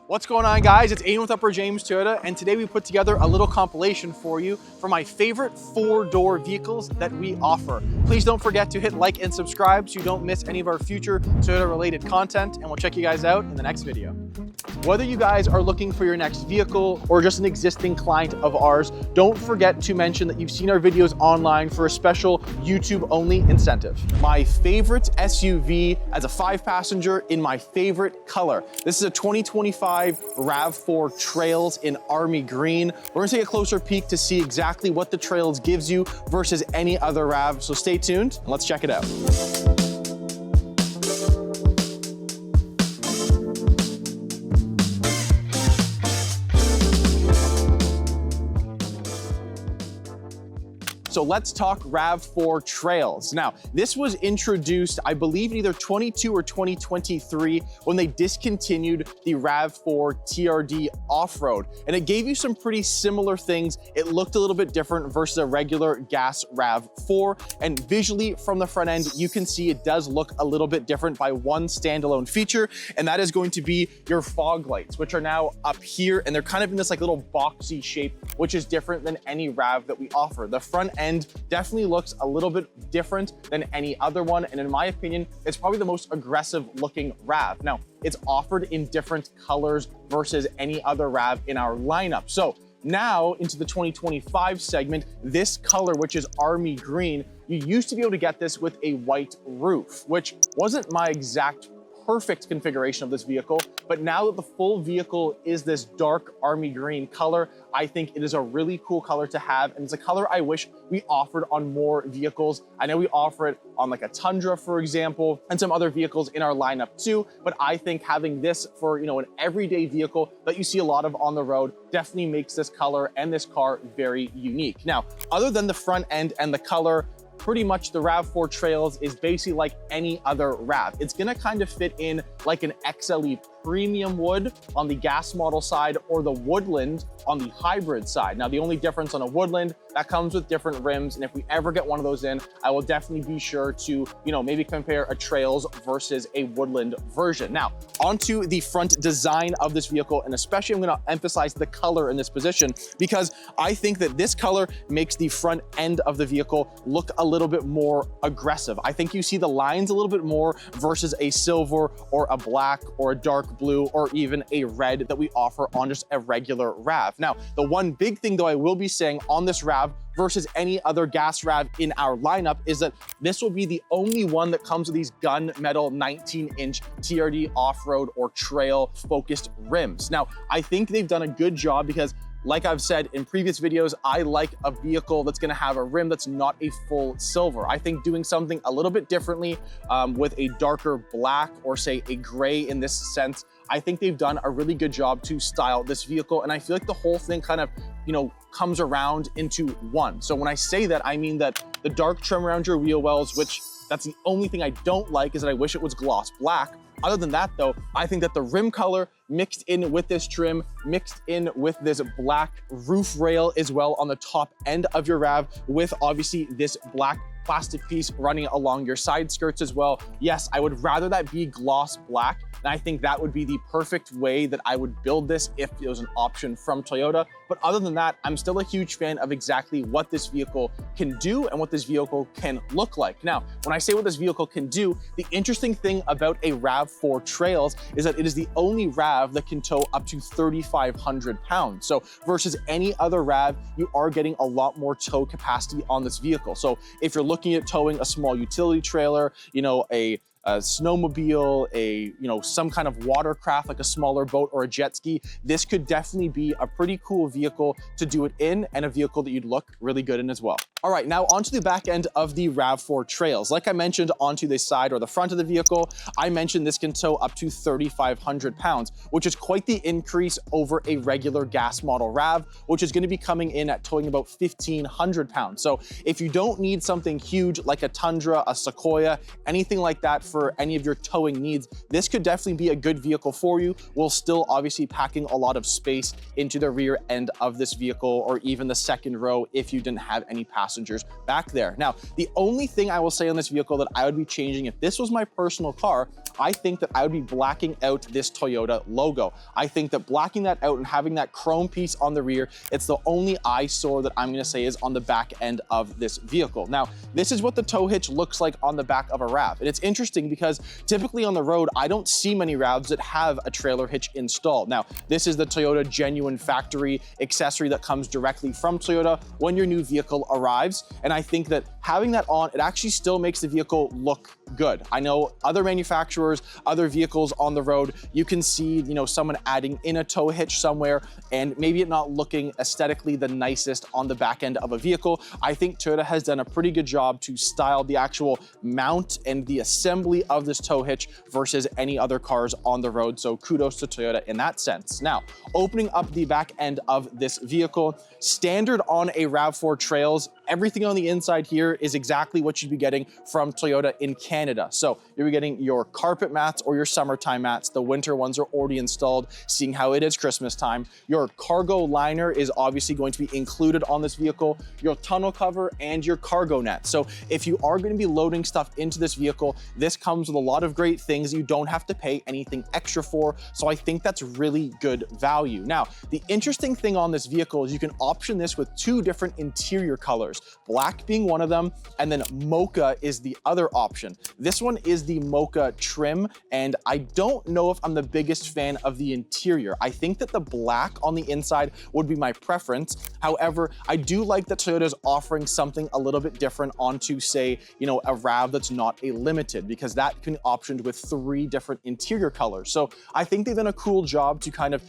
What's going on, guys? It's Aiden with Upper James Toyota, and today we put together a little compilation for you for my favorite four-door vehicles that we offer. Please don't forget to hit like and subscribe so you don't miss any of our future Toyota-related content, and we'll check you guys out in the next video. Whether you guys are looking for your next vehicle or just an existing client of ours, don't forget to mention that you've seen our videos online for a special YouTube-only incentive. My favorite SUV as a 5-passenger in my favorite color. This is a 2025 RAV4 Trails in Army Green. We're gonna take a closer peek to see exactly what the Trails gives you versus any other RAV, so stay tuned and let's check it out. So let's talk RAV4 Trails. Now, this was introduced, I believe, in either 22 or 2023 when they discontinued the RAV4 TRD off-road. And it gave you some pretty similar things. It looked a little bit different versus a regular gas RAV4. And visually from the front end, you can see it does look a little bit different by one standalone feature. And that is going to be your fog lights, which are now up here. And they're kind of in this like little boxy shape, which is different than any RAV that we offer. The front end definitely looks a little bit different than any other one, and in my opinion, it's probably the most aggressive looking RAV. Now, it's offered in different colors versus any other RAV in our lineup. So now into the 2025 segment, this color, which is Army Green, you used to be able to get this with a white roof, which wasn't my exact perfect configuration of this vehicle, but now that the full vehicle is this dark army green color, I think it is a really cool color to have, and it's a color I wish we offered on more vehicles. I know we offer it on like a Tundra, for example, and some other vehicles in our lineup too, but I think having this for, you know, an everyday vehicle that you see a lot of on the road definitely makes this color and this car very unique. Now, other than the front end and the color, pretty much the RAV4 Trails is basically like any other RAV. It's gonna kind of fit in like an XLE Premium would on the gas model side or the Woodland on the hybrid side. Now, the only difference on a Woodland, that comes with different rims, and if we ever get one of those in, I will definitely be sure to, you know, maybe compare a Trails versus a Woodland version. Now, onto the front design of this vehicle, and especially I'm gonna emphasize the color in this position because I think that this color makes the front end of the vehicle look a little bit more aggressive. I think you see the lines a little bit more versus a silver or a black or a dark blue or even a red that we offer on just a regular RAV. Now, the one big thing though I will be saying on this RAV versus any other gas RAV in our lineup is that this will be the only one that comes with these gunmetal 19-inch TRD off-road or trail focused rims. Now, I think they've done a good job because like I've said in previous videos, I like a vehicle that's gonna have a rim that's not a full silver. I think doing something a little bit differently with a darker black or say a gray in this sense, I think they've done a really good job to style this vehicle. And I feel like the whole thing kind of, you know, comes around into one. So when I say that, I mean that the dark trim around your wheel wells, which that's the only thing I don't like, is that I wish it was gloss black. Other than that though, I think that the rim color mixed in with this trim, mixed in with this black roof rail as well on the top end of your RAV with obviously this black plastic piece running along your side skirts as well. Yes, I would rather that be gloss black, and I think that would be the perfect way that I would build this if it was an option from Toyota. But other than that, I'm still a huge fan of exactly what this vehicle can do and what this vehicle can look like. Now, when I say what this vehicle can do, the interesting thing about a RAV4 Trails is that it is the only RAV that can tow up to 3,500 pounds. So versus any other RAV, you are getting a lot more tow capacity on this vehicle. So if you're looking at towing a small utility trailer, you know, a snowmobile, some kind of watercraft like a smaller boat or a jet ski, this could definitely be a pretty cool vehicle to do it in and a vehicle that you'd look really good in as well. All right, now onto the back end of the RAV4 Trails. Like I mentioned, onto the side or the front of the vehicle, I mentioned this can tow up to 3,500 pounds, which is quite the increase over a regular gas model RAV, which is gonna be coming in at towing about 1,500 pounds. So if you don't need something huge like a Tundra, a Sequoia, anything like that for any of your towing needs, this could definitely be a good vehicle for you, while still obviously packing a lot of space into the rear end of this vehicle or even the second row if you didn't have any passengers back there. Now, the only thing I will say on this vehicle that I would be changing if this was my personal car, I think that I would be blacking out this Toyota logo. I think that blacking that out and having that chrome piece on the rear, it's the only eyesore that I'm gonna say is on the back end of this vehicle. Now, this is what the tow hitch looks like on the back of a RAV. And it's interesting because typically on the road, I don't see many RAVs that have a trailer hitch installed. Now, this is the Toyota genuine factory accessory that comes directly from Toyota when your new vehicle arrives. And I think that having that on, it actually still makes the vehicle look good. I know other manufacturers, other vehicles on the road, you can see, someone adding in a tow hitch somewhere and maybe it not looking aesthetically the nicest on the back end of a vehicle. I think Toyota has done a pretty good job to style the actual mount and the assembly of this tow hitch versus any other cars on the road. So kudos to Toyota in that sense. Now, opening up the back end of this vehicle, standard on a RAV4 Trails, everything on the inside here is exactly what you'd be getting from Toyota in Canada. So you're getting your carpet mats or your summertime mats. The winter ones are already installed, seeing how it is Christmas time. Your cargo liner is obviously going to be included on this vehicle, your tonneau cover and your cargo net. So if you are going to be loading stuff into this vehicle, this comes with a lot of great things you don't have to pay anything extra for. So I think that's really good value. Now, the interesting thing on this vehicle is you can option this with two different interior colors, black being one of them, and then mocha is the other option. This one is the mocha trim, and I don't know if I'm the biggest fan of the interior. I think that the black on the inside would be my preference. However, I do like that Toyota is offering something a little bit different onto, say, a RAV that's not a limited, because that can be optioned with 3 different interior colors. So I think they've done a cool job to kind of,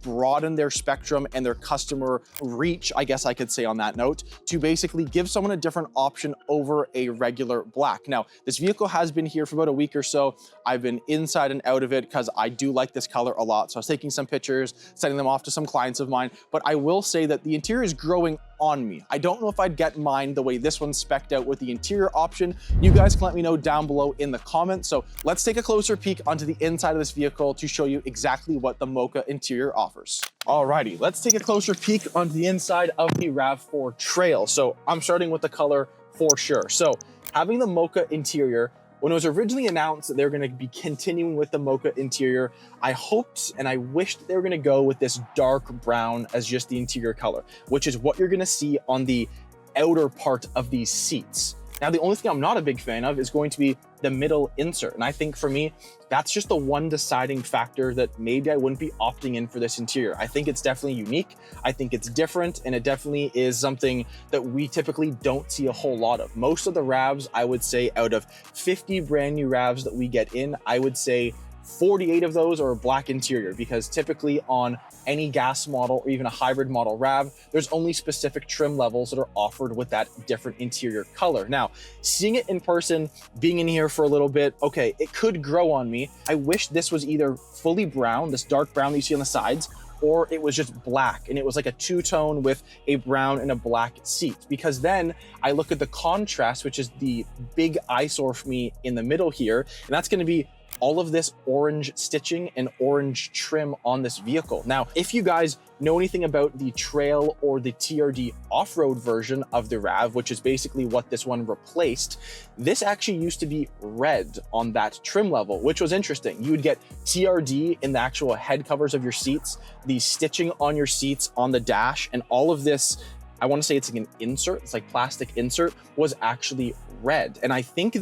broaden their spectrum and their customer reach, I guess I could say on that note, to basically give someone a different option over a regular black. Now, this vehicle has been here for about a week or so. I've been inside and out of it because I do like this color a lot. So I was taking some pictures, sending them off to some clients of mine, but I will say that the interior is growing on me. I don't know if I'd get mine the way this one's spec'd out with the interior option. You guys can let me know down below in the comments. So let's take a closer peek onto the inside of this vehicle to show you exactly what the mocha interior offers. Alrighty, let's take a closer peek onto the inside of the RAV4 Trail. So I'm starting with the color for sure. So having the mocha interior, when it was originally announced that they're going to be continuing with the mocha interior, I hoped and I wished they were going to go with this dark brown as just the interior color, which is what you're going to see on the outer part of these seats. Now, the only thing I'm not a big fan of is going to be the middle insert. And I think for me, that's just the one deciding factor that maybe I wouldn't be opting in for this interior. I think it's definitely unique. I think it's different, and it definitely is something that we typically don't see a whole lot of. Most of the RAVs, I would say out of 50 brand new RAVs that we get in, I would say 48 of those are black interior, because typically on any gas model or even a hybrid model RAV, there's only specific trim levels that are offered with that different interior color. Now, seeing it in person, being in here for a little bit, okay, it could grow on me. I wish this was either fully brown, this dark brown that you see on the sides, or it was just black and it was like a two-tone with a brown and a black seat, because then I look at the contrast, which is the big eyesore for me in the middle here, and that's going to be all of this orange stitching and orange trim on this vehicle. Now, if you guys know anything about the Trail or the TRD off-road version of the RAV, which is basically what this one replaced, this actually used to be red on that trim level, which was interesting. You would get TRD in the actual head covers of your seats, the stitching on your seats on the dash, and all of this, I want to say it's like an insert, it's like plastic insert, was actually red. And I think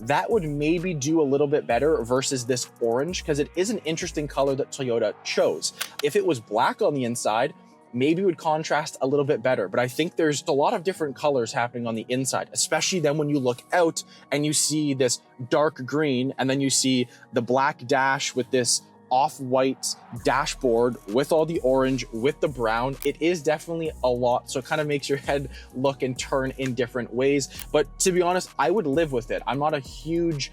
that would maybe do a little bit better versus this orange, because it is an interesting color that Toyota chose. If it was black on the inside, maybe it would contrast a little bit better, but I think there's a lot of different colors happening on the inside, especially then when you look out and you see this dark green and then you see the black dash with this off-white dashboard with all the orange, with the brown. It is definitely a lot, so it kind of makes your head look and turn in different ways. But to be honest, I would live with it. I'm not a huge,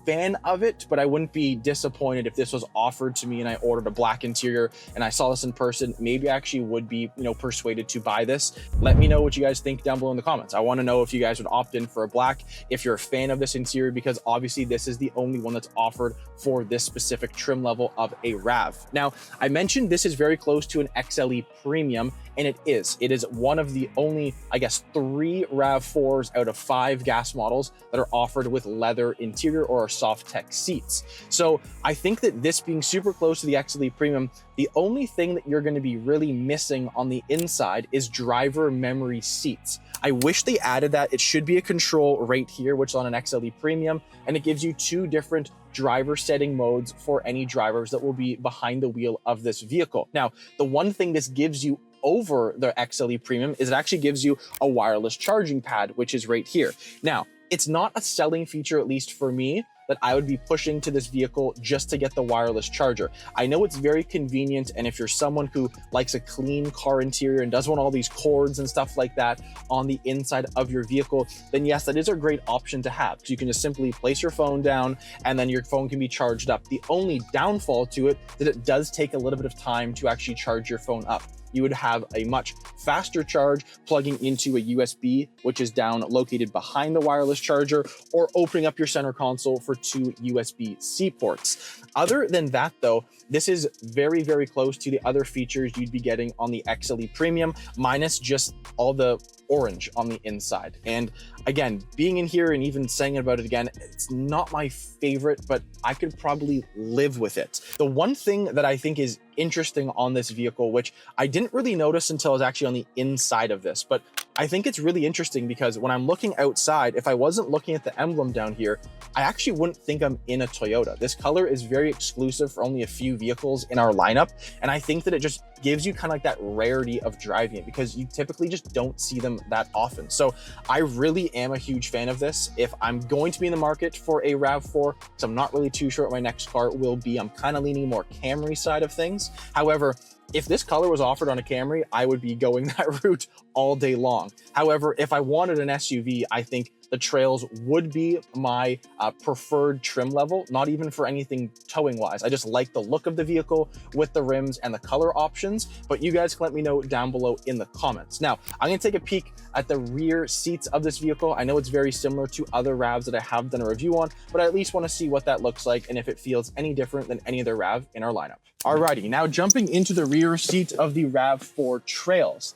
fan of it, but I wouldn't be disappointed if this was offered to me and I ordered a black interior and I saw this in person. Maybe I actually would be, persuaded to buy this. Let me know what you guys think down below in the comments. I want to know if you guys would opt in for a black, if you're a fan of this interior, because obviously this is the only one that's offered for this specific trim level of a RAV. Now, I mentioned this is very close to an XLE Premium, and it is. It is one of the only, I guess, 3 RAV4s out of 5 gas models that are offered with leather interior, or for our soft tech seats. So I think that this being super close to the XLE Premium, the only thing that you're going to be really missing on the inside is driver memory seats. I wish they added that. It should be a control right here, which is on an XLE Premium, and it gives you two different driver setting modes for any drivers that will be behind the wheel of this vehicle. Now, the one thing this gives you over the XLE Premium is it actually gives you a wireless charging pad, which is right here. Now, it's not a selling feature, at least for me, that I would be pushing to this vehicle just to get the wireless charger. I know it's very convenient, and if you're someone who likes a clean car interior and doesn't want all these cords and stuff like that on the inside of your vehicle, then yes, that is a great option to have, because you can just simply place your phone down and then your phone can be charged up. The only downfall to it is that it does take a little bit of time to actually charge your phone up. You would have a much faster charge plugging into a USB, which is down located behind the wireless charger, or opening up your center console for two USB-C ports. Other than that though, this is very, very close to the other features you'd be getting on the XLE Premium, minus just all the orange on the inside. And again, being in here and even saying about it again, it's not my favorite, but I could probably live with it. The one thing that I think is interesting on this vehicle, which I didn't really notice until I was actually on the inside of this, but I think it's really interesting because when I'm looking outside, if I wasn't looking at the emblem down here, I actually wouldn't think I'm in a Toyota. This color is very exclusive for only a few vehicles in our lineup. And I think that it just gives you kind of like that rarity of driving it, because you typically just don't see them that often. So I really am a huge fan of this. If I'm going to be in the market for a RAV4, because I'm not really too sure what my next car will be, I'm kind of leaning more Camry side of things. However, if this color was offered on a Camry, I would be going that route all day long. However, if I wanted an SUV, I think the Trails would be my preferred trim level, not even for anything towing wise. I just like the look of the vehicle with the rims and the color options, but you guys can let me know down below in the comments. Now, I'm gonna take a peek at the rear seats of this vehicle. I know it's very similar to other RAVs that I have done a review on, but I at least wanna see what that looks like and if it feels any different than any other RAV in our lineup. Alrighty, now jumping into the rear seat of the RAV4 Trails.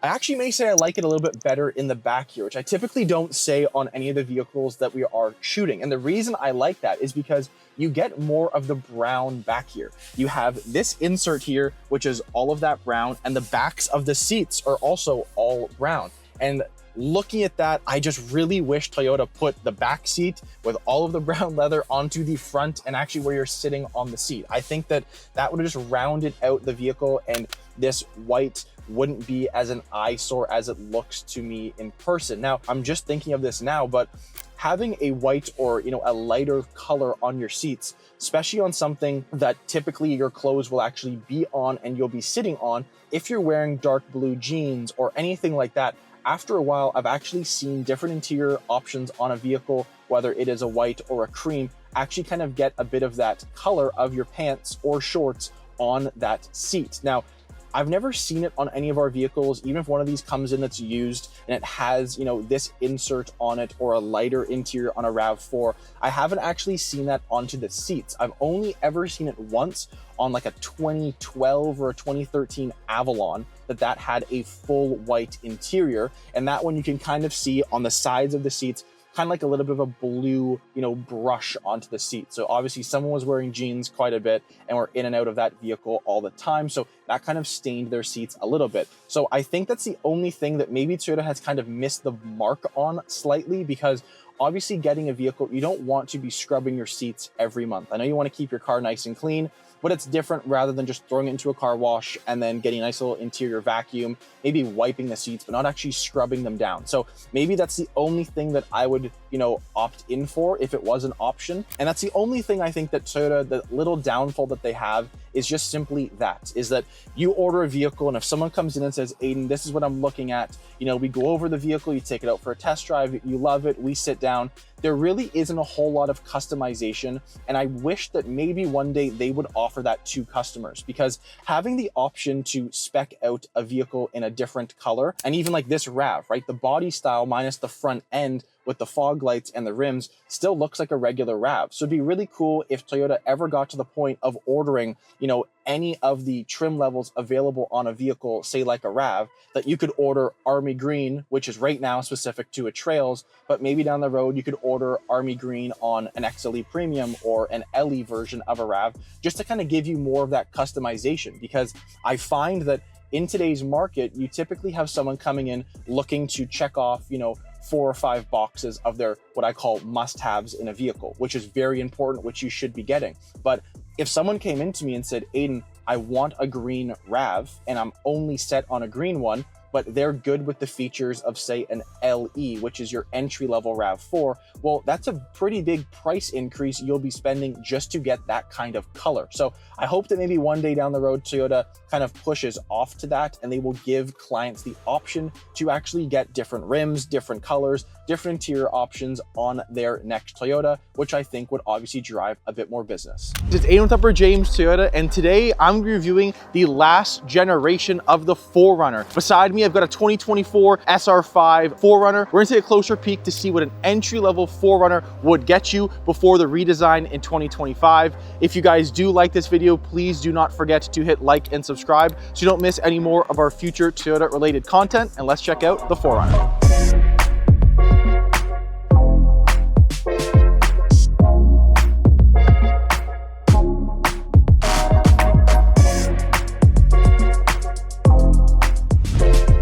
I actually may say I like it a little bit better in the back here, which I typically don't say on any of the vehicles that we are shooting. And the reason I like that is because you get more of the brown back here. You have this insert here, which is all of that brown, and the backs of the seats are also all brown. And looking at that, I just really wish Toyota put the back seat with all of the brown leather onto the front and actually where you're sitting on the seat. I think that that would have just rounded out the vehicle, and this white wouldn't be as an eyesore as it looks to me in person. Now, I'm just thinking of this now, but having a white or, you know, a lighter color on your seats, especially on something that typically your clothes will actually be on and you'll be sitting on, if you're wearing dark blue jeans or anything like that, after a while, I've actually seen different interior options on a vehicle, whether it is a white or a cream, actually kind of get a bit of that color of your pants or shorts on that seat. Now, I've never seen it on any of our vehicles, even if one of these comes in that's used and it has, you know, this insert on it or a lighter interior on a RAV4. I haven't actually seen that onto the seats. I've only ever seen it once on like a 2012 or a 2013 Avalon that had a full white interior. And that one you can kind of see on the sides of the seats, kind of like a little bit of a blue, you know, brush onto the seat. So obviously someone was wearing jeans quite a bit and were in and out of that vehicle all the time. So that kind of stained their seats a little bit. So I think that's the only thing that maybe Toyota has kind of missed the mark on slightly, because obviously getting a vehicle, you don't want to be scrubbing your seats every month. I know you want to keep your car nice and clean, but it's different rather than just throwing it into a car wash and then getting a nice little interior vacuum, maybe wiping the seats, but not actually scrubbing them down. So maybe that's the only thing that I would, you know, opt in for if it was an option. And that's the only thing I think that Toyota, the little downfall that they have is just simply that, is that you order a vehicle and if someone comes in and says, Aiden, this is what I'm looking at, you know, we go over the vehicle, you take it out for a test drive, you love it, we sit down. There really isn't a whole lot of customization. And I wish that maybe one day they would offer that to customers, because having the option to spec out a vehicle in a different color, and even like this RAV, right? The body style minus the front end with the fog lights and the rims still looks like a regular RAV. So it'd be really cool if Toyota ever got to the point of ordering, you know, any of the trim levels available on a vehicle, say like a RAV, that you could order Army Green, which is right now specific to a Trails, but maybe down the road you could order Army Green on an XLE Premium or an LE version of a RAV, just to kind of give you more of that customization. Because I find that in today's market, you typically have someone coming in looking to check off, you know, 4 or 5 boxes of their what I call must-haves in a vehicle, which is very important, which you should be getting. But if someone came into me and said, Aiden, I want a green RAV and I'm only set on a green one, but they're good with the features of, say, an LE, which is your entry-level RAV4, well, that's a pretty big price increase you'll be spending just to get that kind of color. So I hope that maybe one day down the road, Toyota kind of pushes off to that, and they will give clients the option to actually get different rims, different colors, different interior options on their next Toyota, which I think would obviously drive a bit more business. It's Aiden with Upper James Toyota, and today I'm reviewing the last generation of the 4Runner. Beside me, I've got a 2024 SR5 4Runner. We're gonna take a closer peek to see what an entry-level 4Runner would get you before the redesign in 2025. If you guys do like this video, please do not forget to hit like and subscribe so you don't miss any more of our future Toyota-related content, and let's check out the 4Runner.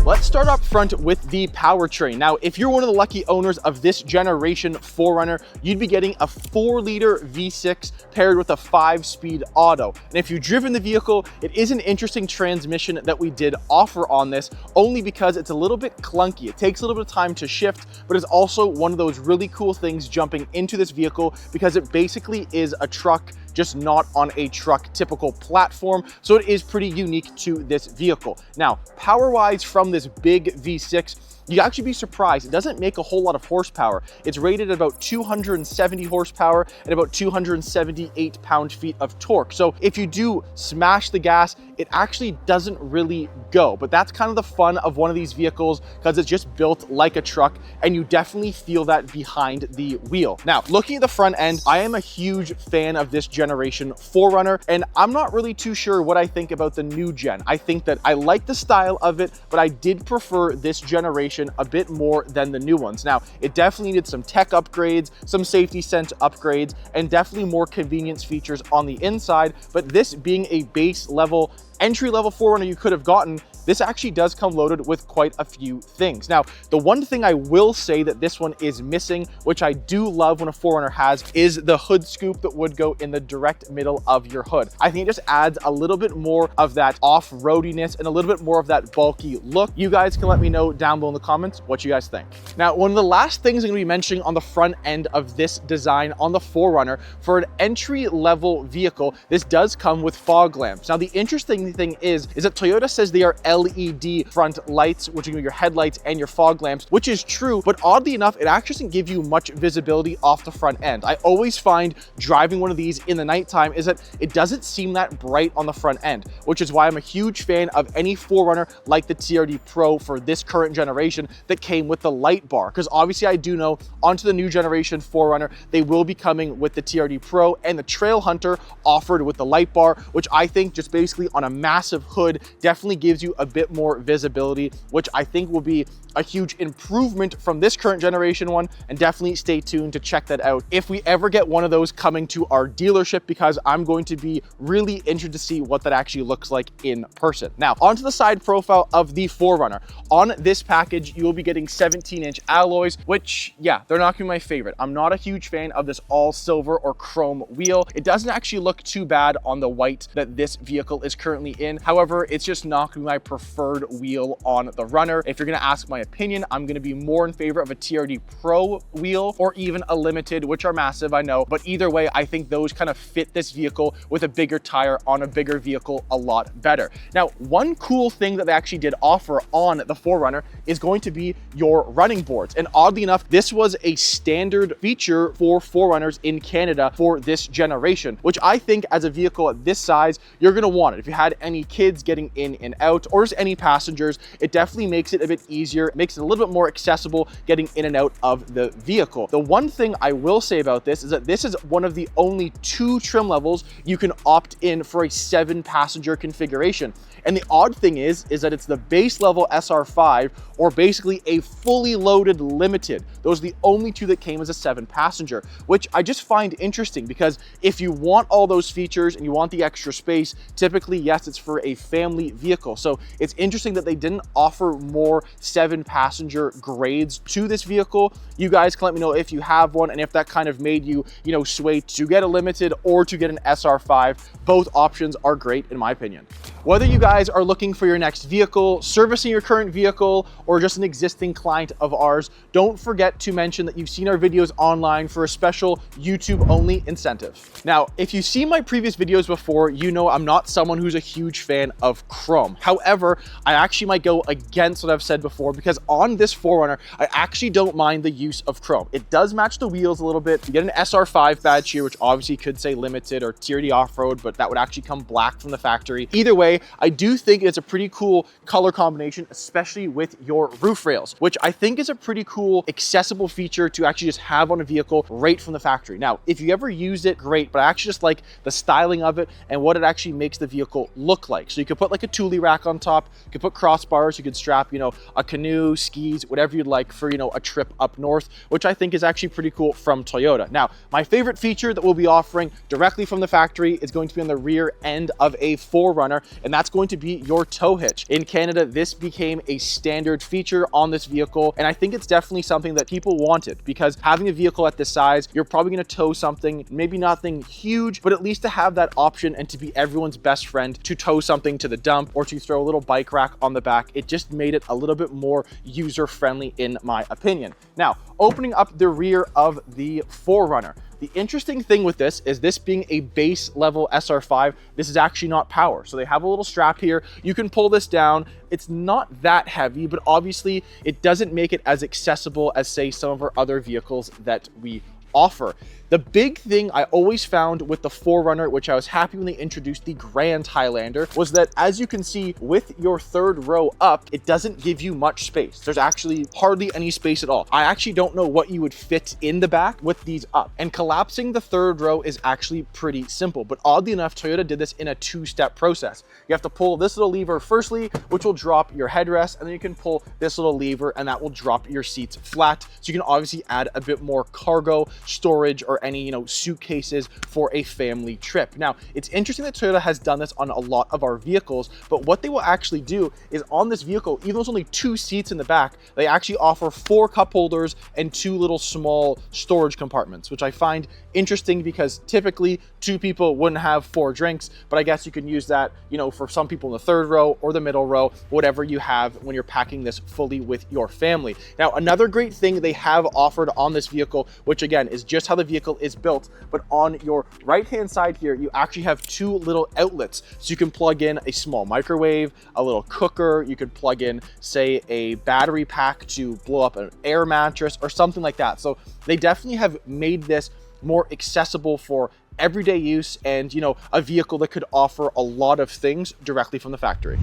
Let's start up front with the powertrain. Now, if you're one of the lucky owners of this generation 4Runner, you'd be getting a 4-liter V6 paired with a 5-speed auto. And if you've driven the vehicle, it is an interesting transmission that we did offer on this, only because it's a little bit clunky. It takes a little bit of time to shift, but it's also one of those really cool things jumping into this vehicle because it basically is a truck, just not on a truck typical platform. So it is pretty unique to this vehicle. Now, power-wise from this big V6, you'd actually be surprised. It doesn't make a whole lot of horsepower. It's rated at about 270 horsepower and about 278 pound-feet of torque. So if you do smash the gas, it actually doesn't really go. But that's kind of the fun of one of these vehicles because it's just built like a truck, and you definitely feel that behind the wheel. Now, looking at the front end, I am a huge fan of this generation 4Runner, and I'm not really too sure what I think about the new gen. I think that I like the style of it, but I did prefer this generation a bit more than the new ones. Now, it definitely needed some tech upgrades, some safety sense upgrades, and definitely more convenience features on the inside, but this being a base level, entry-level 4Runner you could have gotten, this actually does come loaded with quite a few things. Now, the one thing I will say that this one is missing, which I do love when a 4Runner has, is the hood scoop that would go in the direct middle of your hood. I think it just adds a little bit more of that off-roadiness and a little bit more of that bulky look. You guys can let me know down below in the comments what you guys think. Now, one of the last things I'm gonna be mentioning on the front end of this design on the 4Runner, for an entry-level vehicle, this does come with fog lamps. Now, the interesting thing is that Toyota says they are LED front lights, which are your headlights and your fog lamps, which is true, but oddly enough, it actually doesn't give you much visibility off the front end. I always find driving one of these in the nighttime is that it doesn't seem that bright on the front end, which is why I'm a huge fan of any 4Runner like the TRD Pro for this current generation that came with the light bar, because obviously I do know onto the new generation 4Runner, they will be coming with the TRD Pro and the Trail Hunter offered with the light bar, which I think just basically on a massive hood definitely gives you a bit more visibility, which I think will be a huge improvement from this current generation one, and definitely stay tuned to check that out if we ever get one of those coming to our dealership, because I'm going to be really interested to see what that actually looks like in person. Now, onto the side profile of the 4Runner. On this package, you will be getting 17-inch alloys, which, yeah, they're not gonna be my favorite. I'm not a huge fan of this all silver or chrome wheel. It doesn't actually look too bad on the white that this vehicle is currently in. However, it's just not gonna be my preferred wheel on the Runner. If you're gonna ask my opinion, I'm gonna be more in favor of a TRD Pro wheel or even a Limited, which are massive, I know, but either way, I think those kind of fit this vehicle with a bigger tire on a bigger vehicle a lot better. Now, one cool thing that they actually did offer on the 4Runner is going to be your running boards. And oddly enough, this was a standard feature for 4Runners in Canada for this generation, which I think as a vehicle at this size, you're gonna want it. If you had any kids getting in and out, or stores any passengers. It definitely makes it a bit easier, it makes it a little bit more accessible getting in and out of the vehicle. The one thing I will say about this is that this is one of the only 2 trim levels you can opt in for a 7-passenger configuration. And the odd thing is that it's the base level SR5 or basically a fully loaded limited. Those are the only 2 that came as a 7-passenger, which I just find interesting because if you want all those features and you want the extra space, typically, yes, it's for a family vehicle. So it's interesting that they didn't offer more 7-passenger grades to this vehicle. You guys can let me know if you have one and if that kind of made you, sway to get a limited or to get an SR5. Both options are great in my opinion. Whether you guys are looking for your next vehicle, servicing your current vehicle, or just an existing client of ours, don't forget to mention that you've seen our videos online for a special YouTube only incentive. Now, if you've seen my previous videos before, you know I'm not someone who's a huge fan of chrome. However, I actually might go against what I've said before because on this 4Runner, I actually don't mind the use of chrome. It does match the wheels a little bit. You get an SR5 badge here, which obviously could say limited or TRD off-road, but that would actually come black from the factory. Either way, I do think it's a pretty cool color combination, especially with your roof rails, which I think is a pretty cool, accessible feature to actually just have on a vehicle right from the factory. Now, if you ever used it, great, but I actually just like the styling of it and what it actually makes the vehicle look like. So you could put like a Thule rack on top, you could put crossbars, you could strap, a canoe, skis, whatever you'd like for, a trip up north, which I think is actually pretty cool from Toyota. Now, my favorite feature that we'll be offering directly from the factory is going to be on the rear end of a 4Runner, and that's going to be your tow hitch. In Canada, this became a standard feature on this vehicle, and I think it's definitely something that people wanted because having a vehicle at this size, you're probably going to tow something, maybe nothing huge, but at least to have that option and to be everyone's best friend to tow something to the dump or to throw a little bike rack on the back. It just made it a little bit more user-friendly in my opinion. Now, opening up the rear of the 4Runner. The interesting thing with this is this being a base level SR5, this is actually not power. So they have a little strap here. You can pull this down. It's not that heavy, but obviously it doesn't make it as accessible as say some of our other vehicles that we offer. The big thing I always found with the 4Runner, which I was happy when they introduced the Grand Highlander, was that as you can see with your 3rd row up, it doesn't give you much space. There's actually hardly any space at all. I actually don't know what you would fit in the back with these up. And collapsing the 3rd row is actually pretty simple, but oddly enough, Toyota did this in a 2-step process. You have to pull this little lever firstly, which will drop your headrest, and then you can pull this little lever and that will drop your seats flat. So you can obviously add a bit more cargo storage or any, suitcases for a family trip. Now, it's interesting that Toyota has done this on a lot of our vehicles, but what they will actually do is on this vehicle, even though there's only 2 seats in the back, they actually offer 4 cup holders and 2 little small storage compartments, which I find interesting because typically 2 people wouldn't have 4 drinks, but I guess you can use that, for some people in the 3rd row or the middle row, whatever you have when you're packing this fully with your family. Now, another great thing they have offered on this vehicle, which again is just how the vehicle is built, but on your right hand side here, you actually have 2 little outlets. So you can plug in a small microwave, a little cooker, you could plug in, say, a battery pack to blow up an air mattress or something like that. So they definitely have made this more accessible for everyday use and, a vehicle that could offer a lot of things directly from the factory.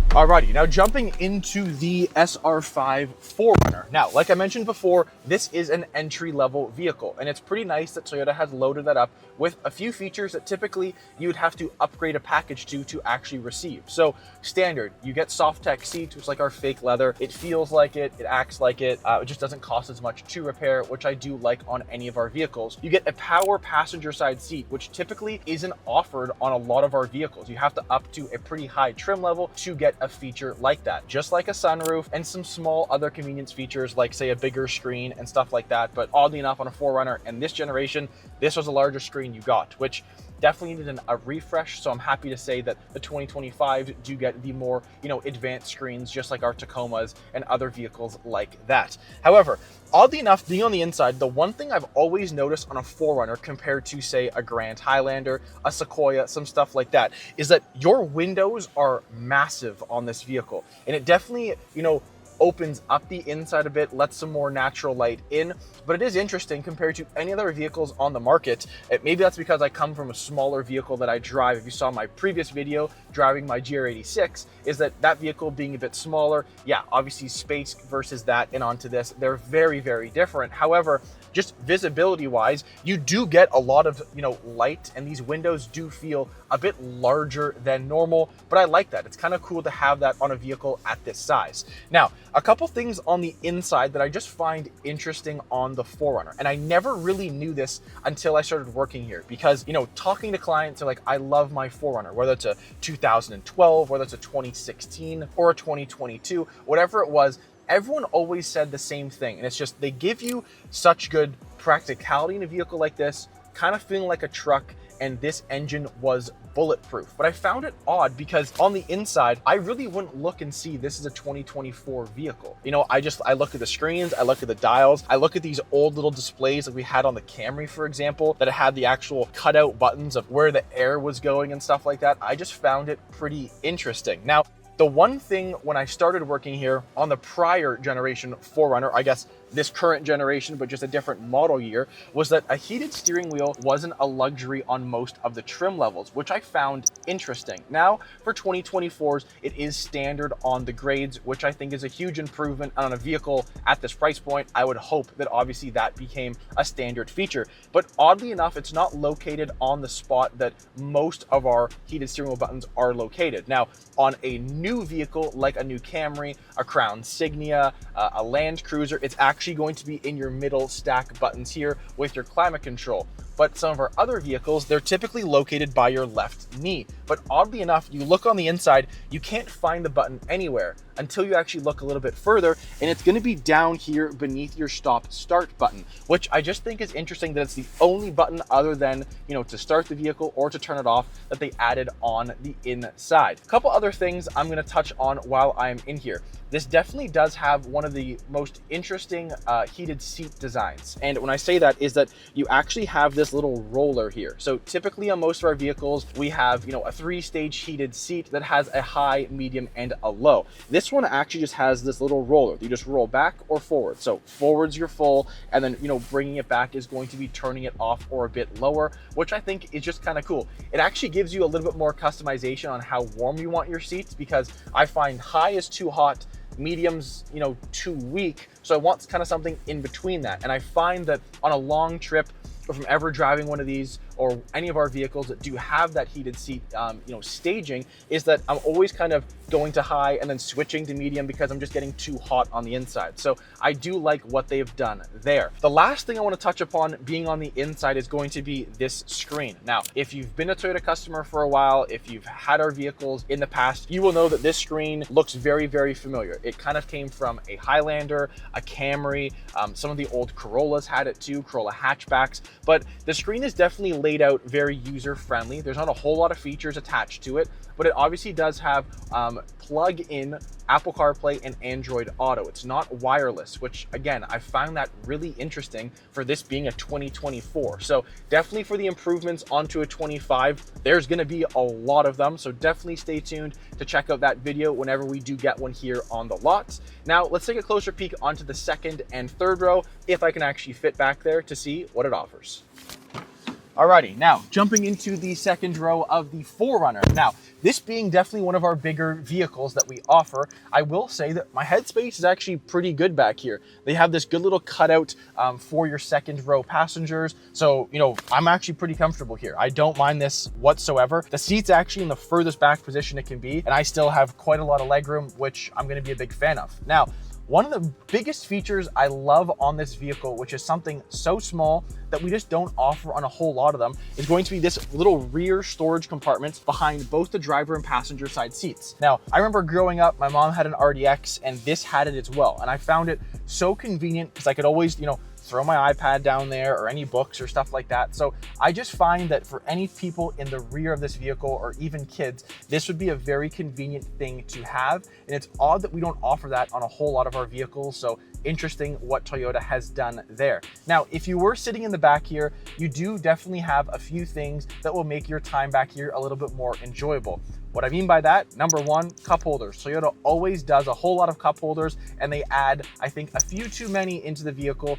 Alrighty, now jumping into the SR5 4Runner. Now, like I mentioned before, this is an entry-level vehicle, and it's pretty nice that Toyota has loaded that up with a few features that typically you would have to upgrade a package to actually receive. So, standard, you get Soft-Tech seats, which is like our fake leather. It feels like it acts like it. It just doesn't cost as much to repair, which I do like on any of our vehicles. You get a power passenger side seat, which typically isn't offered on a lot of our vehicles. You have to up to a pretty high trim level to get a feature like that, just like a sunroof and some small other convenience features like say a bigger screen and stuff like that. But oddly enough, on a 4Runner and this generation, this was a larger screen you got, which definitely needed a refresh. So I'm happy to say that the 2025 do get the more, advanced screens, just like our Tacomas and other vehicles like that. However, oddly enough, being on the inside, the one thing I've always noticed on a 4Runner compared to say a Grand Highlander, a Sequoia, some stuff like that, is that your windows are massive on this vehicle. And it definitely, opens up the inside a bit, lets some more natural light in, but it is interesting compared to any other vehicles on the market. Maybe that's because I come from a smaller vehicle that I drive. If you saw my previous video driving my GR86, is that vehicle being a bit smaller, yeah, obviously space versus that and onto this, they're very, very different. However, just visibility wise, you do get a lot of, light, and these windows do feel a bit larger than normal, but I like that. It's kind of cool to have that on a vehicle at this size. Now, a couple things on the inside that I just find interesting on the 4Runner, and I never really knew this until I started working here, because, talking to clients are like, I love my 4Runner, whether it's a 2012, whether it's a 2016 or a 2022, whatever it was, everyone always said the same thing. And it's just, they give you such good practicality in a vehicle like this, kind of feeling like a truck, and this engine was bulletproof. But I found it odd because on the inside, I really wouldn't look and see this is a 2024 vehicle. I look at the screens, I look at the dials, I look at these old little displays like we had on the Camry, for example, that had the actual cutout buttons of where the air was going and stuff like that. I just found it pretty interesting. Now, the one thing when I started working here on the prior generation 4Runner, I guess this current generation, but just a different model year, was that a heated steering wheel wasn't a luxury on most of the trim levels, which I found interesting. Now, for 2024s, it is standard on the grades, which I think is a huge improvement on a vehicle at this price point. I would hope that obviously that became a standard feature, but oddly enough, it's not located on the spot that most of our heated steering wheel buttons are located. Now, on a new vehicle like a new Camry, a Crown Signia, a Land Cruiser, it's actually going to be in your middle stack buttons here with your climate control. But some of our other vehicles, they're typically located by your left knee. But oddly enough, you look on the inside, you can't find the button anywhere until you actually look a little bit further, and it's going to be down here beneath your stop start button, which I just think is interesting that it's the only button other than, to start the vehicle or to turn it off that they added on the inside. A couple other things I'm going to touch on while I'm in here. This definitely does have one of the most interesting heated seat designs. And when I say that is that you actually have this little roller here. So typically on most of our vehicles, we have, a 3-stage heated seat that has a high, medium, and a low. This one actually just has this little roller. You just roll back or forward. So forwards you're full, and then, bringing it back is going to be turning it off or a bit lower, which I think is just kind of cool. It actually gives you a little bit more customization on how warm you want your seats, because I find high is too hot, medium's too weak, so I want kind of something in between that. And I find that on a long trip, or from ever driving one of these or any of our vehicles that do have that heated seat staging, is that I'm always kind of going to high and then switching to medium because I'm just getting too hot on the inside. So I do like what they've done there. The last thing I want to touch upon being on the inside is going to be this screen. Now, if you've been a Toyota customer for a while, if you've had our vehicles in the past, you will know that this screen looks very, very familiar. It kind of came from a Highlander, a Camry, some of the old Corollas had it too, Corolla hatchbacks, but the screen is definitely laid out very user-friendly. There's not a whole lot of features attached to it, but it obviously does have plug-in Apple CarPlay and Android Auto. It's not wireless, which again, I found that really interesting for this being a 2024. So definitely for the improvements onto a 25, there's gonna be a lot of them. So definitely stay tuned to check out that video whenever we do get one here on the lot. Now let's take a closer peek onto the second and third row, if I can actually fit back there to see what it offers. Alrighty, now jumping into the second row of the 4Runner. Now, this being definitely one of our bigger vehicles that we offer, I will say that my headspace is actually pretty good back here. They have this good little cutout for your second row passengers. So, I'm actually pretty comfortable here. I don't mind this whatsoever. The seat's actually in the furthest back position it can be, and I still have quite a lot of legroom, which I'm gonna be a big fan of. Now, one of the biggest features I love on this vehicle, which is something so small that we just don't offer on a whole lot of them, is going to be this little rear storage compartment behind both the driver and passenger side seats. Now, I remember growing up, my mom had an RDX and this had it as well. And I found it so convenient because I could always, throw my iPad down there or any books or stuff like that. So I just find that for any people in the rear of this vehicle or even kids, this would be a very convenient thing to have. And it's odd that we don't offer that on a whole lot of our vehicles. So interesting what Toyota has done there. Now, if you were sitting in the back here, you do definitely have a few things that will make your time back here a little bit more enjoyable. What I mean by that, number one, cup holders. Toyota always does a whole lot of cup holders, and they add, I think, a few too many into the vehicle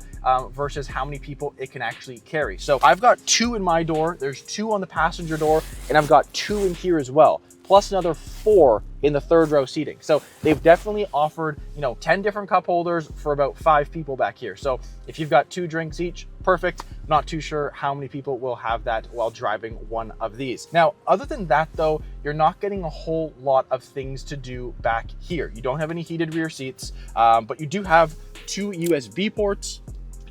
versus how many people it can actually carry. So I've got 2 in my door, there's 2 on the passenger door, and I've got 2 in here as well, plus another 4 in the third row seating. So they've definitely offered, 10 different cup holders for about 5 people back here. So if you've got 2 drinks each, perfect. Not too sure how many people will have that while driving one of these. Now, other than that though, you're not getting a whole lot of things to do back here. You don't have any heated rear seats, but you do have 2 USB ports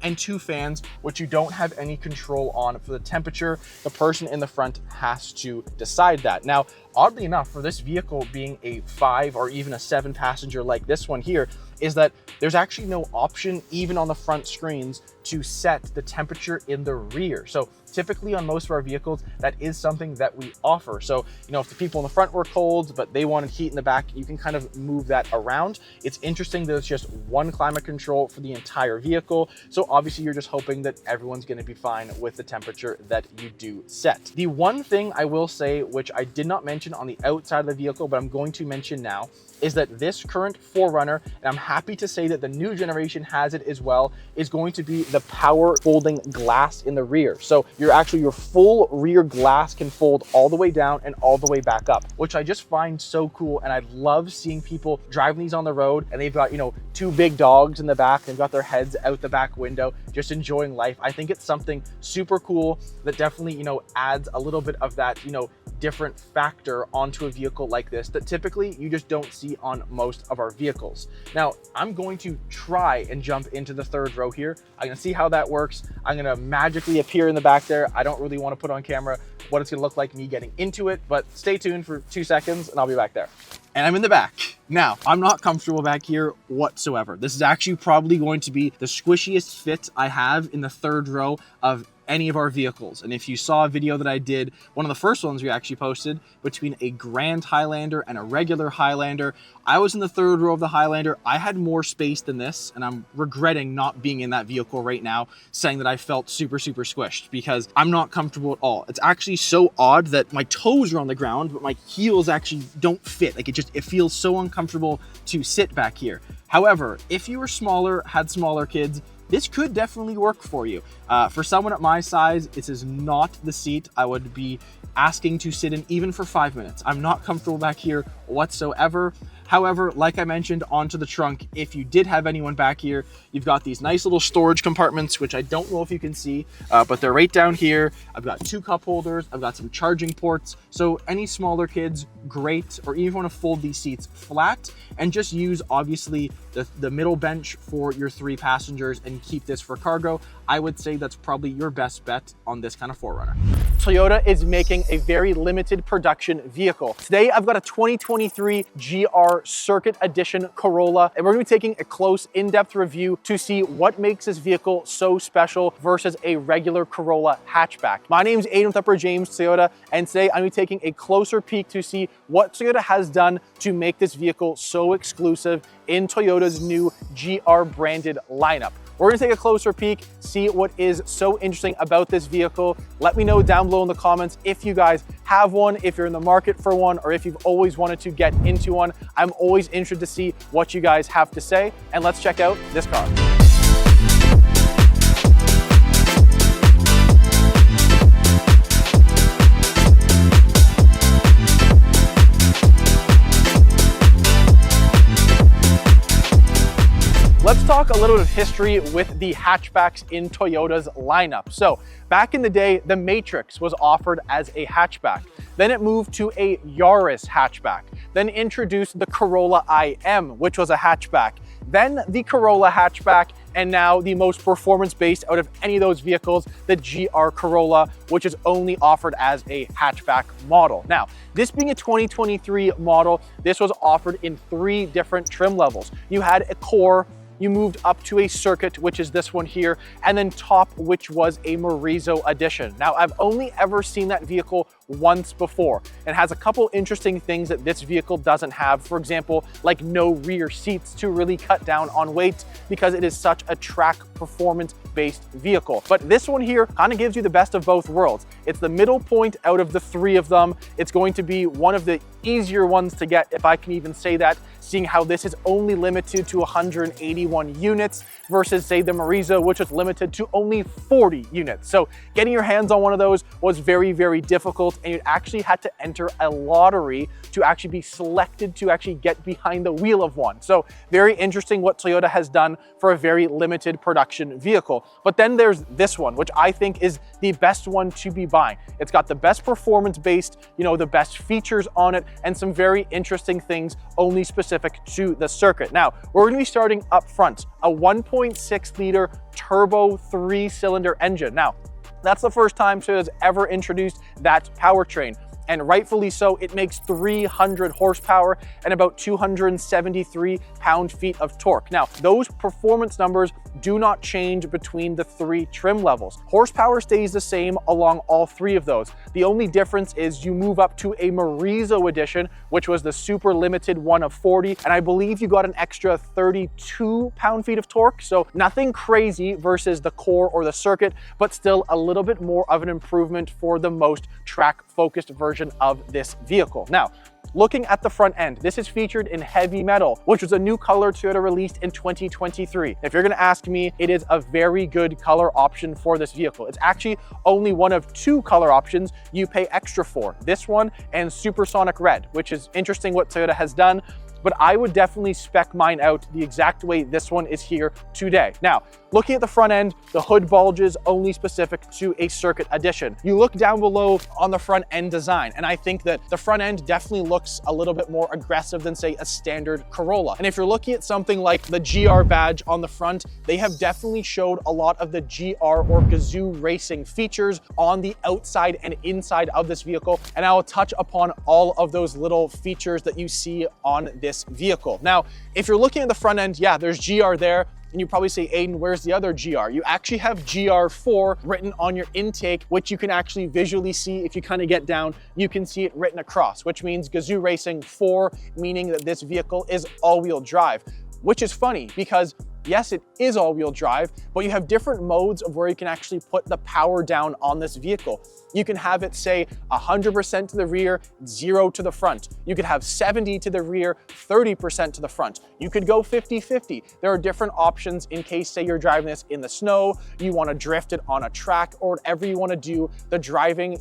and 2 fans, which you don't have any control on for the temperature. The person in the front has to decide that. Now, oddly enough, for this vehicle being a 5 or even a 7 passenger like this one here, is that there's actually no option even on the front screens to set the temperature in the rear. So typically on most of our vehicles, that is something that we offer. So, if the people in the front were cold, but they wanted heat in the back, you can kind of move that around. It's interesting that it's just one climate control for the entire vehicle. So obviously you're just hoping that everyone's gonna be fine with the temperature that you do set. The one thing I will say, which I did not mention on the outside of the vehicle, but I'm going to mention now, is that this current 4Runner, and I'm happy to say that the new generation has it as well, is going to be the power folding glass in the rear. So your full rear glass can fold all the way down and all the way back up, which I just find so cool. And I love seeing people driving these on the road, and they've got, 2 big dogs in the back. They've got their heads out the back window, just enjoying life. I think it's something super cool that definitely, adds a little bit of that, different factor onto a vehicle like this that typically you just don't see on most of our vehicles. Now, I'm going to try and jump into the third row here. I'm gonna see how that works. I'm gonna magically appear in the back there. I don't really want to put on camera what it's gonna look like me getting into it, but stay tuned for 2 seconds and I'll be back there. And I'm in the back. Now, I'm not comfortable back here whatsoever. This is actually probably going to be the squishiest fit I have in the third row of any of our vehicles. And if you saw a video that I did, one of the first ones we actually posted, between a Grand Highlander and a regular Highlander, I was in the third row of the Highlander. I had more space than this, and I'm regretting not being in that vehicle right now, saying that I felt super, super squished, because I'm not comfortable at all. It's actually so odd that my toes are on the ground, but my heels actually don't fit. Like it feels so uncomfortable to sit back here. However, if you were smaller, had smaller kids, this could definitely work for you. For someone at my size, this is not the seat I would be asking to sit in even for 5 minutes. I'm not comfortable back here whatsoever. However, like I mentioned, onto the trunk, if you did have anyone back here, you've got these nice little storage compartments, which I don't know if you can see, but they're right down here. I've got 2 cup holders, I've got some charging ports. So any smaller kids, great, or even want to fold these seats flat and just use obviously the middle bench for your 3 passengers and keep this for cargo. I would say that's probably your best bet on this kind of 4Runner. Toyota is making a very limited production vehicle. Today, I've got a 2023 GR Circuit Edition Corolla, and we're gonna be taking a close, in-depth review to see what makes this vehicle so special versus a regular Corolla hatchback. My name is Aiden with Upper James Toyota, and today I'm gonna be taking a closer peek to see what Toyota has done to make this vehicle so exclusive in Toyota's new GR branded lineup. We're gonna take a closer peek, see what is so interesting about this vehicle. Let me know down below in the comments if you guys have one, if you're in the market for one, or if you've always wanted to get into one. I'm always interested to see what you guys have to say, and let's check out this car. Let's talk a little bit of history with the hatchbacks in Toyota's lineup. So back in the day, the Matrix was offered as a hatchback. Then it moved to a Yaris hatchback. Then introduced the Corolla IM, which was a hatchback. Then the Corolla hatchback, and now the most performance-based out of any of those vehicles, the GR Corolla, which is only offered as a hatchback model. Now, this being a 2023 model, this was offered in 3 different trim levels. You had a Core, you moved up to a Circuit, which is this one here, and then Top, which was a Morizo edition. Now, I've only ever seen that vehicle once before. It has a couple interesting things that this vehicle doesn't have. For example, like no rear seats to really cut down on weight because it is such a track performance based vehicle. But this one here kind of gives you the best of both worlds. It's the middle point out of the three of them. It's going to be one of the easier ones to get, if I can even say that, seeing how this is only limited to 181 units versus say the Mariza, which was limited to only 40 units. So getting your hands on one of those was very, very difficult, and you actually had to enter a lottery to actually be selected to actually get behind the wheel of one. So very interesting what Toyota has done for a very limited production vehicle. But then there's this one, which I think is the best one to be buying. It's got the best performance based, the best features on it, and some very interesting things only specific to the circuit. Now, we're going to be starting up front, a 1.6 liter turbo 3-cylinder engine. Now, that's the first time Toyota's ever introduced that powertrain. And rightfully so, it makes 300 horsepower and about 273 pound-feet of torque. Now, those performance numbers do not change between the three trim levels. Horsepower stays the same along all three of those. The only difference is you move up to a Marizo edition, which was the super limited one of 40, and I believe you got an extra 32 pound-feet of torque. So nothing crazy versus the core or the circuit, but still a little bit more of an improvement for the most track-focused version of this vehicle. Now, looking at the front end, this is featured in heavy metal, which was a new color Toyota released in 2023. If you're gonna ask me, it is a very good color option for this vehicle. It's actually only one of two color options you pay extra for, this one and Supersonic Red, which is interesting what Toyota has done. But I would definitely spec mine out the exact way this one is here today. Now, looking at the front end, the hood bulges only specific to a circuit edition. You look down below on the front end design, and I think that the front end definitely looks a little bit more aggressive than say a standard Corolla. And if you're looking at something like the GR badge on the front, they have definitely showed a lot of the GR or Gazoo racing features on the outside and inside of this vehicle. And I will touch upon all of those little features that you see on this vehicle. Now, if you're looking at the front end, yeah, there's GR there. And you probably say, Aiden, where's the other GR? You actually have GR4 written on your intake, which you can actually visually see. If you kind of get down, you can see it written across, which means Gazoo Racing 4, meaning that this vehicle is all-wheel drive, which is funny because yes, it is all-wheel drive, but you have different modes of where you can actually put the power down on this vehicle. You can have it say 100% to the rear, 0 to the front. You could have 70 to the rear, 30% to the front. You could go 50-50. There are different options in case, say you're driving this in the snow, you want to drift it on a track, or whatever you want to do. The driving,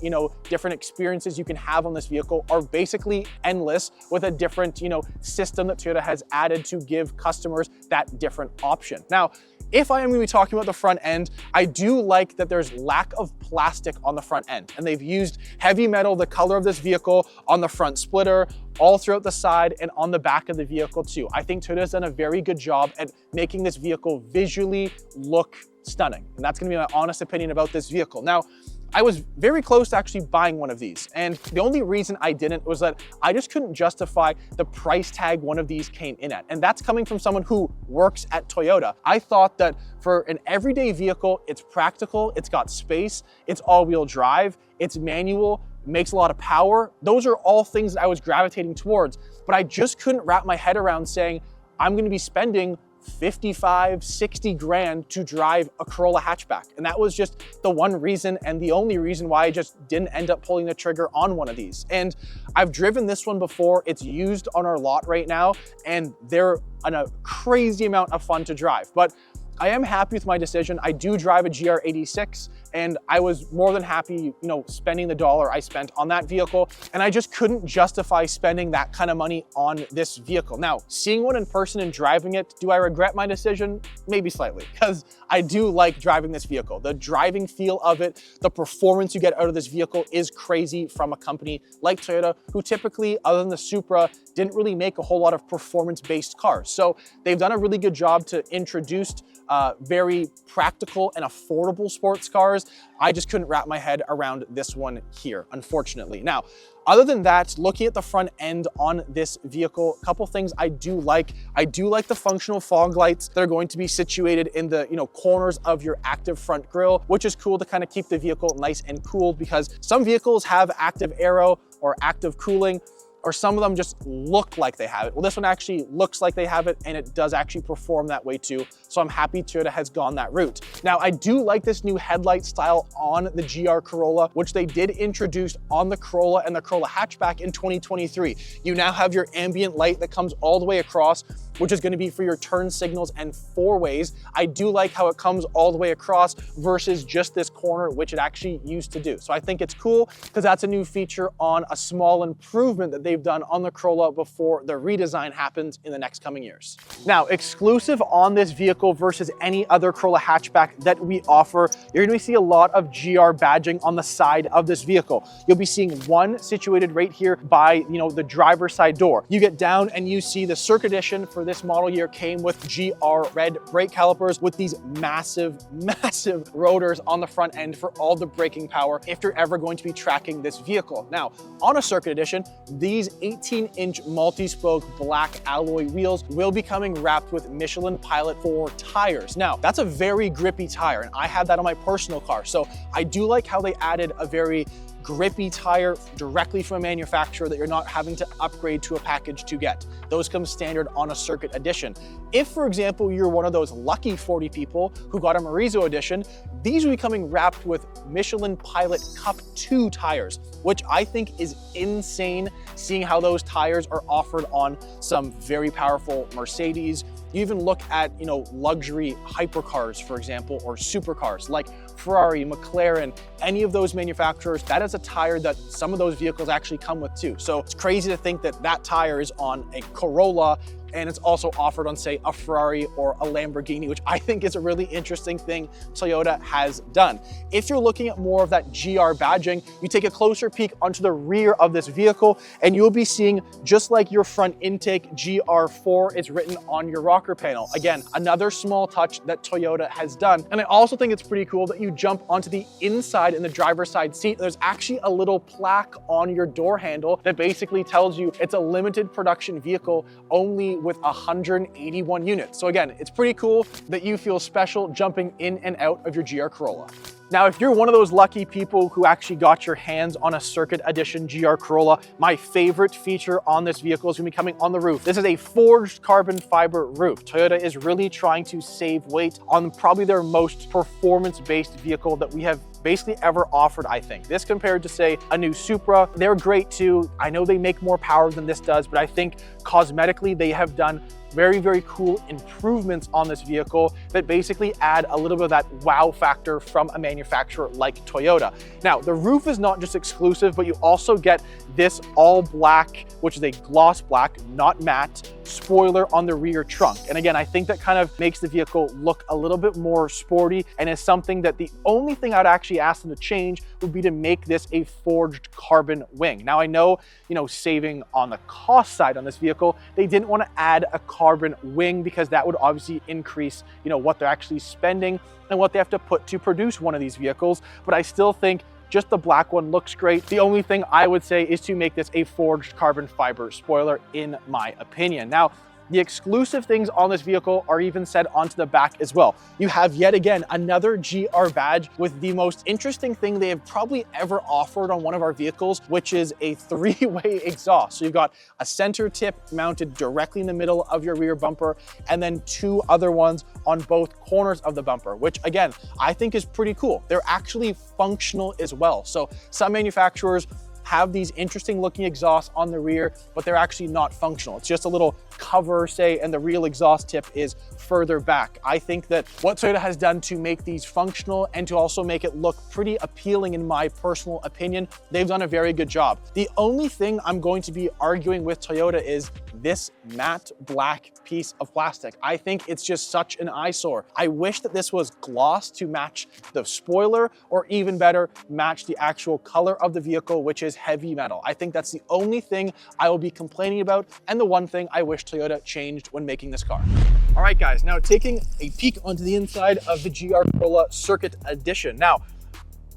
different experiences you can have on this vehicle are basically endless with a different, system that Toyota has added to give customers that different option. Now, if I am going to be talking about the front end, I do like that there's lack of plastic on the front end, and they've used heavy metal, the color of this vehicle, on the front splitter, all throughout the side and on the back of the vehicle too. I think Toyota's done a very good job at making this vehicle visually look stunning, and that's going to be my honest opinion about this vehicle. Now, I was very close to actually buying one of these, and the only reason I didn't was that I just couldn't justify the price tag one of these came in at, and that's coming from someone who works at Toyota. I thought that for an everyday vehicle, it's practical, it's got space, it's all-wheel drive, it's manual, makes a lot of power. Those are all things that I was gravitating towards, but I just couldn't wrap my head around saying, I'm gonna be spending 55, 60 grand to drive a Corolla hatchback. And that was just the one reason and the only reason why I just didn't end up pulling the trigger on one of these. And I've driven this one before. It's used on our lot right now, and they're a crazy amount of fun to drive. But I am happy with my decision. I do drive a GR86, and I was more than happy, spending the dollar I spent on that vehicle, and I just couldn't justify spending that kind of money on this vehicle. Now, seeing one in person and driving it, do I regret my decision? Maybe slightly, because I do like driving this vehicle. The driving feel of it, the performance you get out of this vehicle is crazy from a company like Toyota, who typically, other than the Supra, didn't really make a whole lot of performance-based cars. So they've done a really good job to introduce very practical and affordable sports cars honest, I just couldn't wrap my head around this one here, unfortunately. Now, other than that, looking at the front end on this vehicle, a couple things I do like. I do like the functional fog lights that are going to be situated in the corners of your active front grille, which is cool to kind of keep the vehicle nice and cool, because some vehicles have active aero or active cooling, or some of them just look like they have it. Well, this one actually looks like they have it, and it does actually perform that way too. So I'm happy Toyota has gone that route. Now, I do like this new headlight style on the GR Corolla, which they did introduce on the Corolla and the Corolla hatchback in 2023. You now have your ambient light that comes all the way across, which is going to be for your turn signals and four ways. I do like how it comes all the way across versus just this corner, which it actually used to do. So I think it's cool because that's a new feature on a small improvement that they've done on the Corolla before the redesign happens in the next coming years. Now, exclusive on this vehicle versus any other Corolla hatchback that we offer, you're going to see a lot of GR badging on the side of this vehicle. You'll be seeing one situated right here by the driver's side door. You get down and you see the Circuit Edition for this model year came with GR red brake calipers with these massive rotors on the front end for all the braking power if you're ever going to be tracking this vehicle. Now, on a Circuit Edition, these 18-inch multi-spoke black alloy wheels will be coming wrapped with Michelin Pilot 4 tires. Now, that's a very grippy tire, and I had that on my personal car. So I do like how they added a very grippy tire directly from a manufacturer that you're not having to upgrade to a package to get. Those come standard on a Circuit Edition. If, for example, you're one of those lucky 40 people who got a Morizo Edition, these will be coming wrapped with Michelin Pilot Cup 2 tires, which I think is insane, seeing how those tires are offered on some very powerful Mercedes. You even look at, luxury hypercars, for example, or supercars like Ferrari, McLaren, any of those manufacturers. That is a tire that some of those vehicles actually come with too. So it's crazy to think that that tire is on a Corolla and it's also offered on, say, a Ferrari or a Lamborghini, which I think is a really interesting thing Toyota has done. If you're looking at more of that GR badging, you take a closer peek onto the rear of this vehicle, and you'll be seeing, just like your front intake, GR4 is written on your rocker panel. Again, another small touch that Toyota has done. And I also think it's pretty cool that you jump onto the inside in the driver's side seat. There's actually a little plaque on your door handle that basically tells you it's a limited production vehicle, only with 181 units. So again, it's pretty cool that you feel special jumping in and out of your GR Corolla. Now, if you're one of those lucky people who actually got your hands on a Circuit Edition GR Corolla, my favorite feature on this vehicle is going to be coming on the roof. This is a forged carbon fiber roof. Toyota is really trying to save weight on probably their most performance-based vehicle that we have basically ever offered, I think. This compared to, say, a new Supra, they're great too. I know they make more power than this does, but I think cosmetically they have done very, very cool improvements on this vehicle that basically add a little bit of that wow factor from a manufacturer like Toyota. Now, the roof is not just exclusive, but you also get this all black, which is a gloss black, not matte, spoiler on the rear trunk. And again, I think that kind of makes the vehicle look a little bit more sporty, and is something that the only thing I'd actually ask them to change would be to make this a forged carbon wing. Now, I know, saving on the cost side on this vehicle, they didn't want to add a carbon wing because that would obviously increase, what they're actually spending and what they have to put to produce one of these vehicles. But I still think just the black one looks great. The only thing I would say is to make this a forged carbon fiber spoiler, in my opinion. Now, the exclusive things on this vehicle are even said onto the back as well. You have yet again another GR badge with the most interesting thing they have probably ever offered on one of our vehicles, which is a three-way exhaust. So you've got a center tip mounted directly in the middle of your rear bumper, and then two other ones on both corners of the bumper, which again, I think is pretty cool. They're actually functional as well. So some manufacturers have these interesting looking exhausts on the rear, but they're actually not functional. It's just a little cover, say, and the real exhaust tip is further back. I think that what Toyota has done to make these functional and to also make it look pretty appealing, in my personal opinion, they've done a very good job. The only thing I'm going to be arguing with Toyota is this matte black piece of plastic. I think it's just such an eyesore. I wish that this was gloss to match the spoiler, or even better, match the actual color of the vehicle, which is heavy metal. I think that's the only thing I will be complaining about, and the one thing I wish Toyota changed when making this car. All right, guys, now taking a peek onto the inside of the GR Corolla Circuit Edition. Now,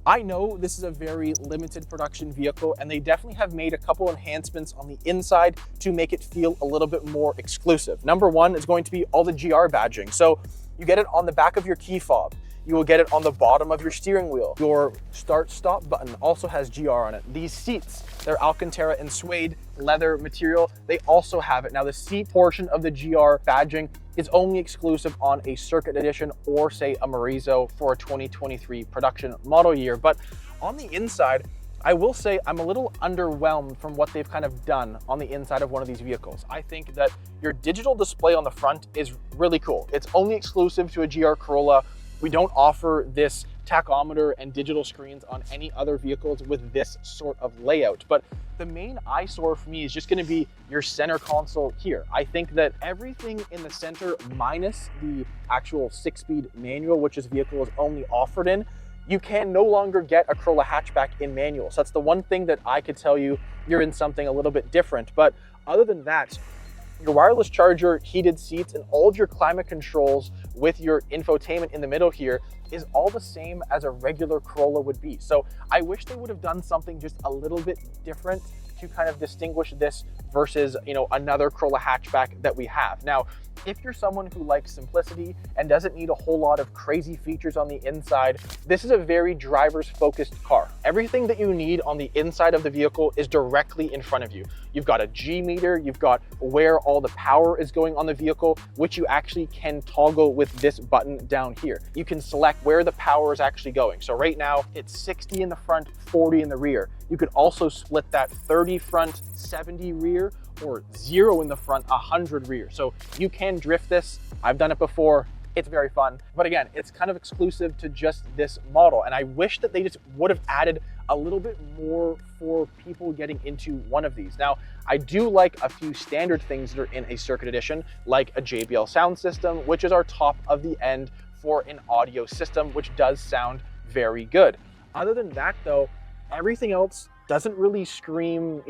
I know this is a very limited production vehicle, and they definitely have made a couple enhancements on the inside to make it feel a little bit more exclusive. Number one is going to be all the GR badging. So you get it on the back of your key fob. You will get it on the bottom of your steering wheel. Your start-stop button also has GR on it. These seats, they're Alcantara and suede leather material. They also have it. Now the seat portion of the GR badging is only exclusive on a circuit edition or say a Morizo for a 2023 production model year. But on the inside, I will say I'm a little underwhelmed from what they've kind of done on the inside of one of these vehicles. I think that your digital display on the front is really cool. It's only exclusive to a GR Corolla. We don't offer this tachometer and digital screens on any other vehicles with this sort of layout. But the main eyesore for me is just going to be your center console here. I think that everything in the center minus the actual 6-speed manual, which this vehicle is only offered in, you can no longer get a Corolla hatchback in manual. So that's the one thing that I could tell you you're in something a little bit different. But other than that, your wireless charger, heated seats, and all of your climate controls with your infotainment in the middle here is all the same as a regular Corolla would be. So I wish they would have done something just a little bit different to kind of distinguish this versus, another Corolla hatchback that we have. Now, if you're someone who likes simplicity and doesn't need a whole lot of crazy features on the inside, this is a very driver's focused car. Everything that you need on the inside of the vehicle is directly in front of you. You've got a G meter, you've got where all the power is going on the vehicle, which you actually can toggle with this button down here. You can select where the power is actually going. So right now it's 60 in the front, 40 in the rear. You could also split that 30 front, 70 rear, or 0 in the front, 100 rear. So you can drift this. I've done it before. It's very fun. But again, it's kind of exclusive to just this model. And I wish that they just would have added a little bit more for people getting into one of these. Now, I do like a few standard things that are in a circuit edition, like a JBL sound system, which is our top of the end for an audio system, which does sound very good. Other than that though, everything else doesn't really scream,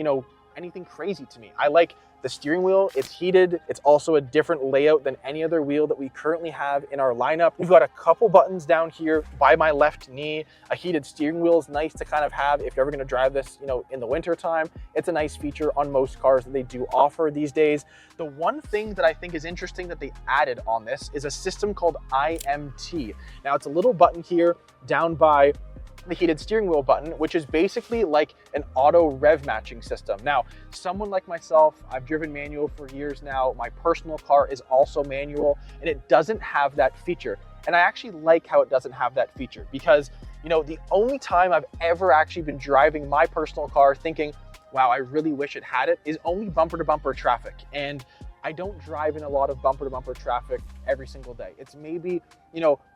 anything crazy to me. I like the steering wheel, it's heated. It's also a different layout than any other wheel that we currently have in our lineup. We've got a couple buttons down here by my left knee. A heated steering wheel is nice to kind of have if you're ever gonna drive this, in the winter time. It's a nice feature on most cars that they do offer these days. The one thing that I think is interesting that they added on this is a system called IMT. Now it's a little button here down by the heated steering wheel button, which is basically like an auto rev matching system. Now, someone like myself, I've driven manual for years now. My personal car is also manual, and it doesn't have that feature. And I actually like how it doesn't have that feature because, the only time I've ever actually been driving my personal car thinking, wow, I really wish it had it, is only bumper to bumper traffic. And I don't drive in a lot of bumper to bumper traffic every single day. It's maybe,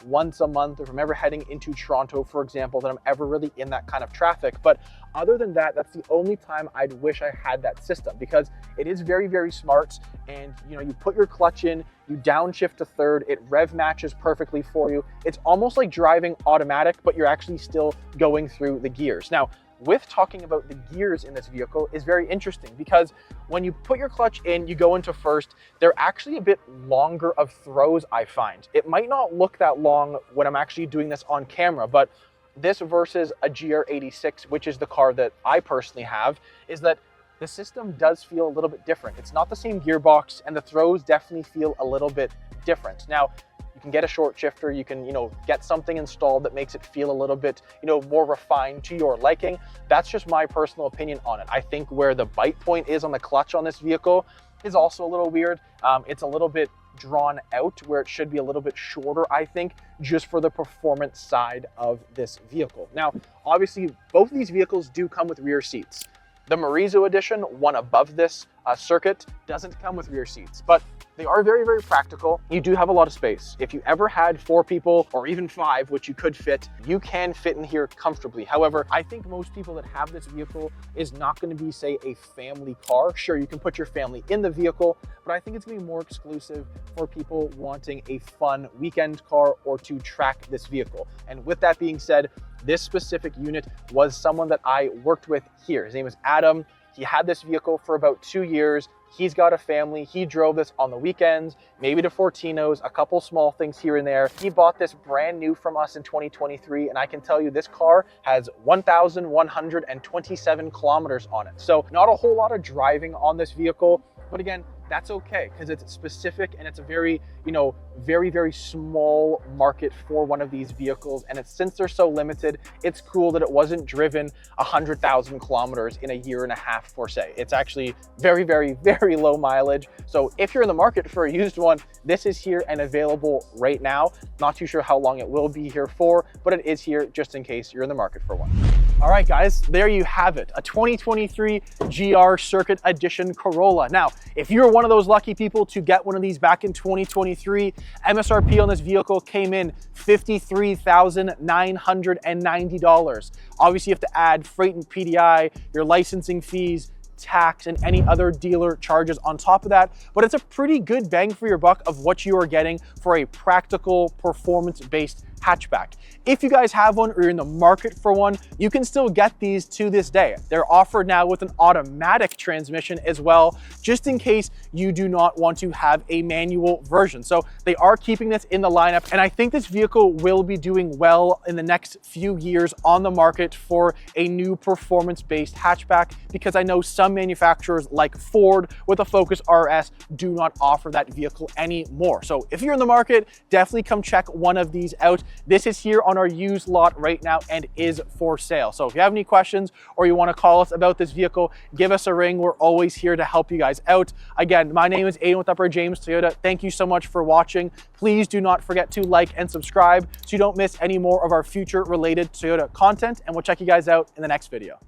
once a month, if I'm ever heading into Toronto, for example, that I'm ever really in that kind of traffic. But other than that, that's the only time I'd wish I had that system because it is very, very smart. And you put your clutch in, you downshift to third, it rev matches perfectly for you. It's almost like driving automatic, but you're actually still going through the gears. Now, with talking about the gears in this vehicle is very interesting because when you put your clutch in, you go into first, they're actually a bit longer of throws, I find. It might not look that long when I'm actually doing this on camera, but this versus a GR86, which is the car that I personally have, is that the system does feel a little bit different. It's not the same gearbox and the throws definitely feel a little bit different. Now, you can get a short shifter, you can, get something installed that makes it feel a little bit, more refined to your liking. That's just my personal opinion on it. I think where the bite point is on the clutch on this vehicle is also a little weird. It's a little bit drawn out where it should be a little bit shorter, I think, just for the performance side of this vehicle. Now, obviously, both of these vehicles do come with rear seats. The Morizo edition, one above this circuit, doesn't come with rear seats, but they are very, very practical. You do have a lot of space. If you ever had 4 people or even 5, which you could fit, you can fit in here comfortably. However, I think most people that have this vehicle is not going to be, say, a family car. Sure, you can put your family in the vehicle, but I think it's going to be more exclusive for people wanting a fun weekend car or to track this vehicle. And with that being said, this specific unit was someone that I worked with here. His name is Adam. He had this vehicle for about 2 years. He's got a family. He drove this on the weekends, maybe to Fortinos, a couple small things here and there. He bought this brand new from us in 2023, and I can tell you this car has 1,127 kilometers on it. So not a whole lot of driving on this vehicle, but again, that's okay because it's specific and it's a very, very, very small market for one of these vehicles. And since they're so limited, it's cool that it wasn't driven 100,000 kilometers in a year and a half for say. It's actually very, very, very low mileage. So if you're in the market for a used one, this is here and available right now. Not too sure how long it will be here for, but it is here just in case you're in the market for one. All right, guys, there you have it. A 2023 GR Circuit Edition Corolla. Now, if you're one of those lucky people to get one of these back in 2023, MSRP on this vehicle came in $53,990. Obviously, you have to add freight and PDI, your licensing fees, tax, and any other dealer charges on top of that. But it's a pretty good bang for your buck of what you are getting for a practical, performance-based hatchback. If you guys have one or you're in the market for one, you can still get these to this day. They're offered now with an automatic transmission as well, just in case you do not want to have a manual version. So they are keeping this in the lineup, and I think this vehicle will be doing well in the next few years on the market for a new performance-based hatchback, because I know some manufacturers like Ford with a Focus RS do not offer that vehicle anymore. So if you're in the market, definitely come check one of these out. This is here on our used lot right now and is for sale. So if you have any questions or you want to call us about this vehicle, give us a ring. We're always here to help you guys out. Again, my name is Aiden with Upper James Toyota. Thank you so much for watching. Please do not forget to like and subscribe so you don't miss any more of our future related Toyota content, and we'll check you guys out in the next video.